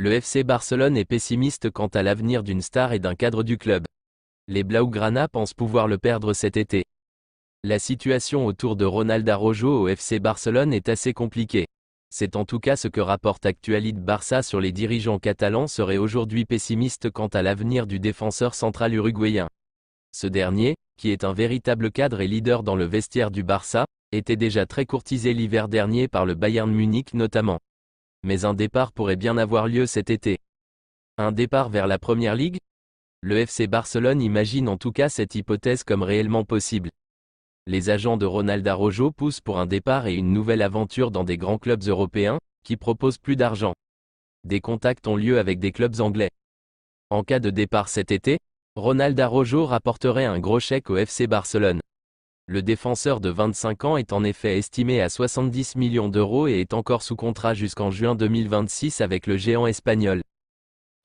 Le FC Barcelone est pessimiste quant à l'avenir d'une star et d'un cadre du club. Les Blaugrana pensent pouvoir le perdre cet été. La situation autour de Ronald Araujo au FC Barcelone est assez compliquée. C'est en tout cas ce que rapporte Actualid Barça sur les dirigeants catalans seraient aujourd'hui pessimistes quant à l'avenir du défenseur central uruguayen. Ce dernier, qui est un véritable cadre et leader dans le vestiaire du Barça, était déjà très courtisé l'hiver dernier par le Bayern Munich notamment. Mais un départ pourrait bien avoir lieu cet été. Un départ vers la Première Ligue ? Le FC Barcelone imagine en tout cas cette hypothèse comme réellement possible. Les agents de Ronald Araujo poussent pour un départ et une nouvelle aventure dans des grands clubs européens, qui proposent plus d'argent. Des contacts ont lieu avec des clubs anglais. En cas de départ cet été, Ronald Araujo rapporterait un gros chèque au FC Barcelone. Le défenseur de 25 ans est en effet estimé à 70 millions d'euros et est encore sous contrat jusqu'en juin 2026 avec le géant espagnol.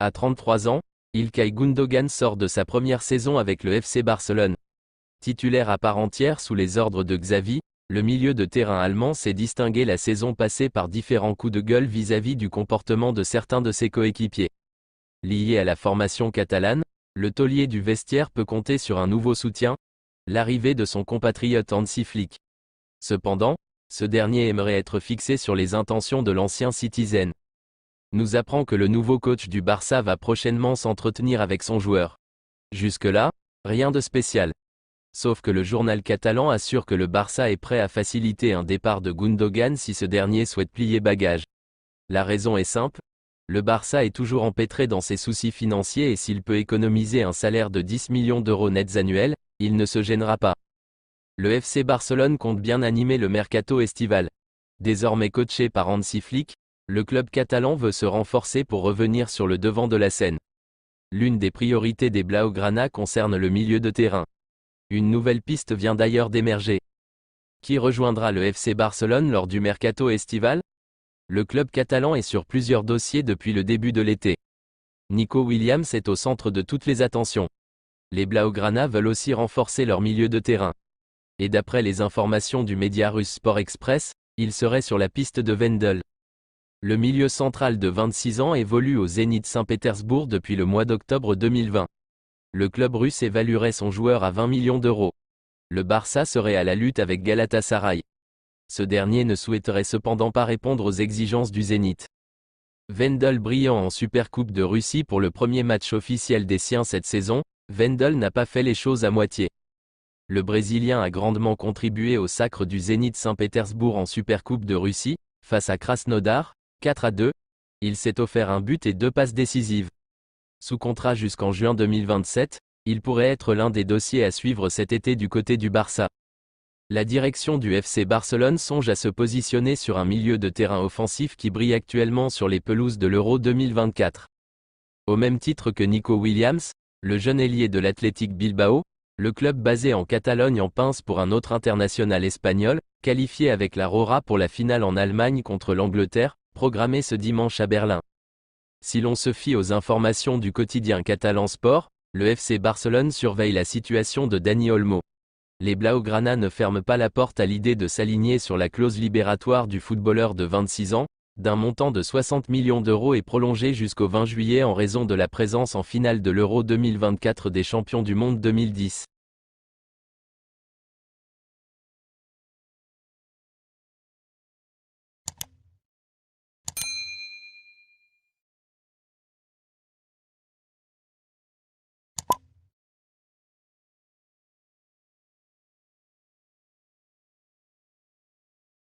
À 33 ans, İlkay Gündoğan sort de sa première saison avec le FC Barcelone. Titulaire à part entière sous les ordres de Xavi, le milieu de terrain allemand s'est distingué la saison passée par différents coups de gueule vis-à-vis du comportement de certains de ses coéquipiers. Lié à la formation catalane, le taulier du vestiaire peut compter sur un nouveau soutien, l'arrivée de son compatriote Hansi Flick. Cependant, ce dernier aimerait être fixé sur les intentions de l'ancien Citizen. Nous apprend que le nouveau coach du Barça va prochainement s'entretenir avec son joueur. Jusque-là, rien de spécial. Sauf que le journal catalan assure que le Barça est prêt à faciliter un départ de Gündoğan si ce dernier souhaite plier bagage. La raison est simple, le Barça est toujours empêtré dans ses soucis financiers et s'il peut économiser un salaire de 10 millions d'euros nets annuels, il ne se gênera pas. Le FC Barcelone compte bien animer le mercato estival. Désormais coaché par Hansi Flick, le club catalan veut se renforcer pour revenir sur le devant de la scène. L'une des priorités des Blaugrana concerne le milieu de terrain. Une nouvelle piste vient d'ailleurs d'émerger. Qui rejoindra le FC Barcelone lors du mercato estival ? Le club catalan est sur plusieurs dossiers depuis le début de l'été. Nico Williams est au centre de toutes les attentions. Les Blaugrana veulent aussi renforcer leur milieu de terrain. Et d'après les informations du média russe Sport Express, il serait sur la piste de Vendel. Le milieu central de 26 ans évolue au Zénith Saint-Pétersbourg depuis le mois d'octobre 2020. Le club russe évaluerait son joueur à 20 millions d'euros. Le Barça serait à la lutte avec Galatasaray. Ce dernier ne souhaiterait cependant pas répondre aux exigences du Zénith. Vendel brillant en Supercoupe de Russie pour le premier match officiel des siens cette saison, Vendel n'a pas fait les choses à moitié. Le Brésilien a grandement contribué au sacre du Zénith Saint-Pétersbourg en Supercoupe de Russie, face à Krasnodar, 4-2. Il s'est offert un but et 2 passes décisives. Sous contrat jusqu'en juin 2027, il pourrait être l'un des dossiers à suivre cet été du côté du Barça. La direction du FC Barcelone songe à se positionner sur un milieu de terrain offensif qui brille actuellement sur les pelouses de l'Euro 2024. Au même titre que Nico Williams, le jeune ailier de l'Athletic Bilbao, le club basé en Catalogne en pince pour un autre international espagnol, qualifié avec la Rora pour la finale en Allemagne contre l'Angleterre, programmée ce dimanche à Berlin. Si l'on se fie aux informations du quotidien catalan Sport, le FC Barcelone surveille la situation de Dani Olmo. Les Blaugrana ne ferment pas la porte à l'idée de s'aligner sur la clause libératoire du footballeur de 26 ans, d'un montant de 60 millions d'euros et prolongé jusqu'au 20 juillet en raison de la présence en finale de l'Euro 2024 des champions du monde 2010.